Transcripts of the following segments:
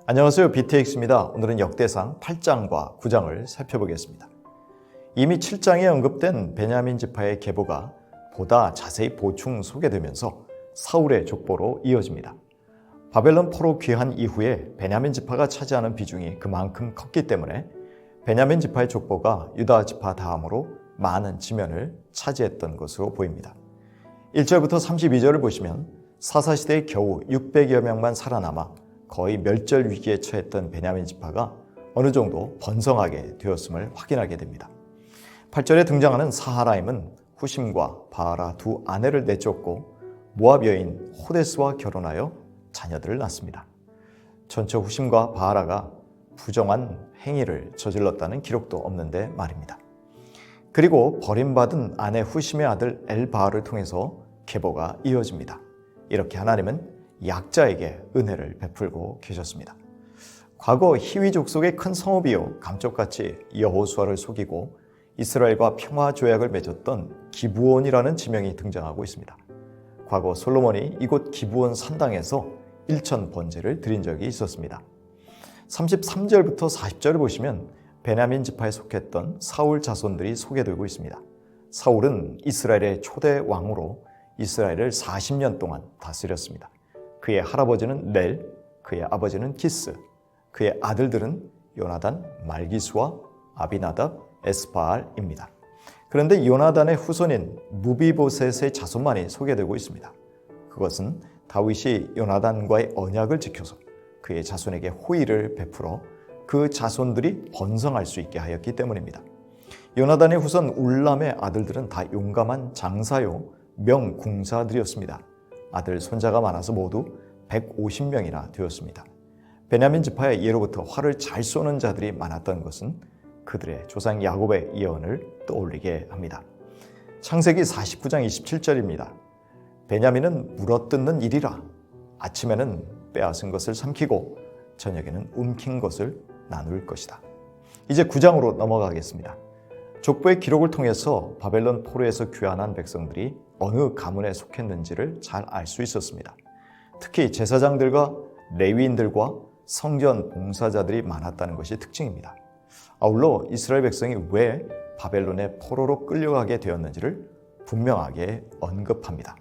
안녕하세요. BTX입니다. 오늘은 역대상 8장과 9장을 살펴보겠습니다. 이미 7장에 언급된 베냐민 지파의 계보가 보다 자세히 보충 소개되면서 사울의 족보로 이어집니다. 바벨론 포로 귀환 이후에 베냐민 지파가 차지하는 비중이 그만큼 컸기 때문에 베냐민 지파의 족보가 유다 지파 다음으로 많은 지면을 차지했던 것으로 보입니다. 1절부터 32절을 보시면 사사시대에 겨우 600여 명만 살아남아 거의 멸절 위기에 처했던 베냐민 지파가 어느 정도 번성하게 되었음을 확인하게 됩니다. 8절에 등장하는 사하라임은 후심과 바알아 두 아내를 내쫓고 모압 여인 호데스와 결혼하여 자녀들을 낳습니다. 전처 후심과 바알아가 부정한 행위를 저질렀다는 기록도 없는데 말입니다. 그리고 버림받은 아내 후심의 아들 엘바알을 통해서 계보가 이어집니다. 이렇게 하나님은 약자에게 은혜를 베풀고 계셨습니다. 과거 히위 족속의 큰 성읍이요 감쪽같이 여호수아를 속이고 이스라엘과 평화 조약을 맺었던 기브온이라는 지명이 등장하고 있습니다. 과거 솔로몬이 이곳 기브온 산당에서 일천 번제를 드린 적이 있었습니다. 33절부터 40절을 보시면 베냐민 지파에 속했던 사울 자손들이 소개되고 있습니다. 사울은 이스라엘의 초대 왕으로 이스라엘을 40년 동안 다스렸습니다. 그의 할아버지는 넬, 그의 아버지는 기스, 그의 아들들은 요나단, 말기수와 아비나답, 에스바알입니다. 그런데 요나단의 후손인 무비보셋의 자손만이 소개되고 있습니다. 그것은 다윗이 요나단과의 언약을 지켜서 그의 자손에게 호의를 베풀어 그 자손들이 번성할 수 있게 하였기 때문입니다. 요나단의 후손 울람의 아들들은 다 용감한 장사요 명궁사들이었습니다. 아들, 손자가 많아서 모두 150명이나 되었습니다. 베냐민 지파의 예로부터 활을 잘 쏘는 자들이 많았던 것은 그들의 조상 야곱의 예언을 떠올리게 합니다. 창세기 49장 27절입니다. 베냐민은 물어뜯는 일이라 아침에는 빼앗은 것을 삼키고 저녁에는 움킨 것을 나눌 것이다. 이제 9장으로 넘어가겠습니다. 족보의 기록을 통해서 바벨론 포로에서 귀환한 백성들이 어느 가문에 속했는지를 잘 알 수 있었습니다. 특히 제사장들과 레위인들과 성전 봉사자들이 많았다는 것이 특징입니다. 아울러 이스라엘 백성이 왜 바벨론의 포로로 끌려가게 되었는지를 분명하게 언급합니다.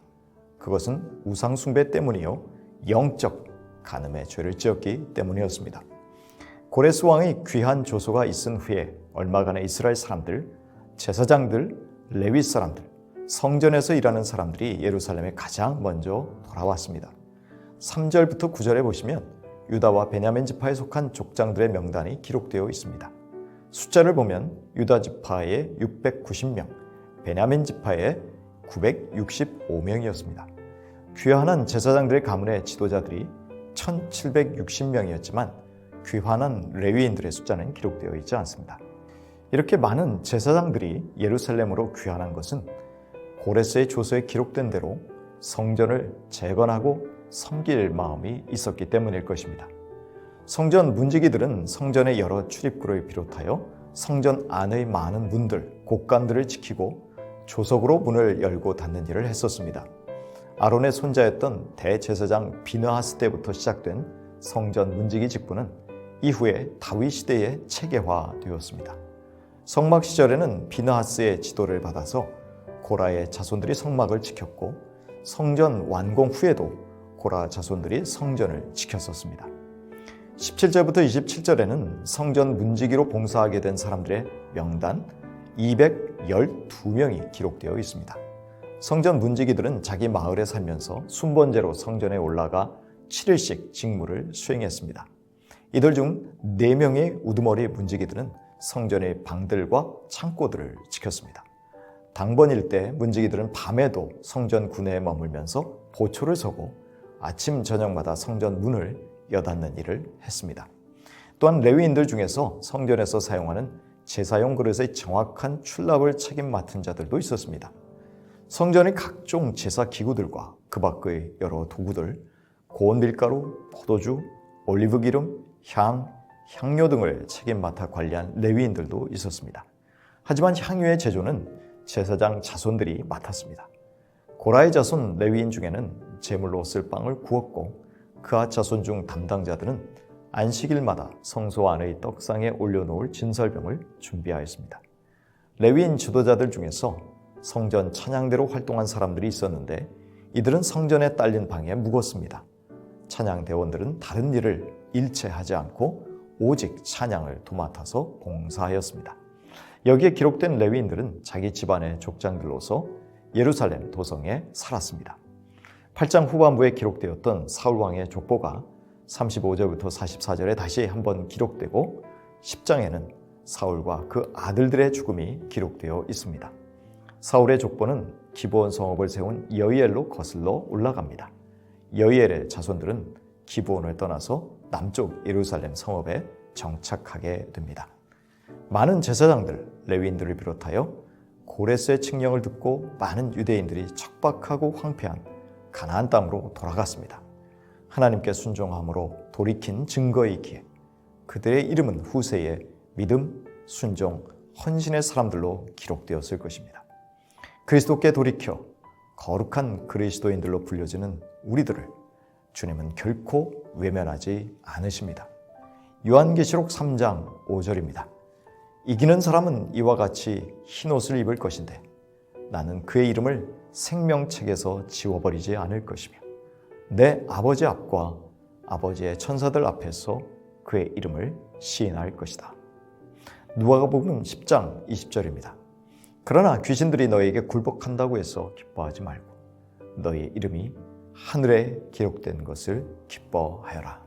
그것은 우상 숭배 때문이요 영적 간음의 죄를 지었기 때문이었습니다. 고레스 왕의 귀한 조소가 있은 후에 얼마간의 이스라엘 사람들, 제사장들, 레위 사람들, 성전에서 일하는 사람들이 예루살렘에 가장 먼저 돌아왔습니다. 3절부터 9절에 보시면 유다와 베냐민 지파에 속한 족장들의 명단이 기록되어 있습니다. 숫자를 보면 유다 지파의 690명, 베냐민 지파의 965명이었습니다. 귀환한 제사장들의 가문의 지도자들이 1760명이었지만 귀환한 레위인들의 숫자는 기록되어 있지 않습니다. 이렇게 많은 제사장들이 예루살렘으로 귀환한 것은 고레스의 조서에 기록된 대로 성전을 재건하고 섬길 마음이 있었기 때문일 것입니다. 성전 문지기들은 성전의 여러 출입구를 비롯하여 성전 안의 많은 문들, 곳간들을 지키고 조석으로 문을 열고 닫는 일을 했었습니다. 아론의 손자였던 대제사장 비느하스 때부터 시작된 성전 문지기 직분은 이후에 다윗 시대에 체계화되었습니다. 성막 시절에는 비느하스의 지도를 받아서 고라의 자손들이 성막을 지켰고 성전 완공 후에도 고라 자손들이 성전을 지켰었습니다. 17절부터 27절에는 성전 문지기로 봉사하게 된 사람들의 명단 212명이 기록되어 있습니다. 성전 문지기들은 자기 마을에 살면서 순번제로 성전에 올라가 7일씩 직무를 수행했습니다. 이들 중 4명의 우두머리 문지기들은 성전의 방들과 창고들을 지켰습니다. 당번일 때 문지기들은 밤에도 성전 구내에 머물면서 보초를 서고 아침 저녁마다 성전 문을 여닫는 일을 했습니다. 또한 레위인들 중에서 성전에서 사용하는 제사용 그릇의 정확한 출납을 책임 맡은 자들도 있었습니다. 성전의 각종 제사 기구들과 그 밖의 여러 도구들, 고운 밀가루, 포도주, 올리브 기름, 향, 향료 등을 책임 맡아 관리한 레위인들도 있었습니다. 하지만 향유의 제조는 제사장 자손들이 맡았습니다. 고라의 자손 레위인 중에는 제물로 쓸 빵을 구웠고 그하 자손 중 담당자들은 안식일마다 성소 안의 떡상에 올려놓을 진설병을 준비하였습니다. 레위인 지도자들 중에서 성전 찬양대로 활동한 사람들이 있었는데 이들은 성전에 딸린 방에 묵었습니다. 찬양대원들은 다른 일을 일체 하지 않고 오직 찬양을 도맡아서 봉사하였습니다. 여기에 기록된 레위인들은 자기 집안의 족장들로서 예루살렘 도성에 살았습니다. 8장 후반부에 기록되었던 사울왕의 족보가 35절부터 44절에 다시 한번 기록되고 10장에는 사울과 그 아들들의 죽음이 기록되어 있습니다. 사울의 족보는 기브온 성읍을 세운 여이엘로 거슬러 올라갑니다. 여이엘의 자손들은 기브온을 떠나서 남쪽 예루살렘 성읍에 정착하게 됩니다. 많은 제사장들, 레위인들을 비롯하여 고레스의 칙령을 듣고 많은 유대인들이 척박하고 황폐한 가나안 땅으로 돌아갔습니다. 하나님께 순종함으로 돌이킨 증거이기에 그들의 이름은 후세에 믿음, 순종, 헌신의 사람들로 기록되었을 것입니다. 그리스도께 돌이켜 거룩한 그리스도인들로 불려지는 우리들을 주님은 결코 외면하지 않으십니다. 요한계시록 3장 5절입니다. 이기는 사람은 이와 같이 흰옷을 입을 것인데 나는 그의 이름을 생명책에서 지워버리지 않을 것이며 내 아버지 앞과 아버지의 천사들 앞에서 그의 이름을 시인할 것이다. 누가복음 10장 20절입니다. 그러나 귀신들이 너에게 굴복한다고 해서 기뻐하지 말고 너의 이름이 하늘에 기록된 것을 기뻐하여라.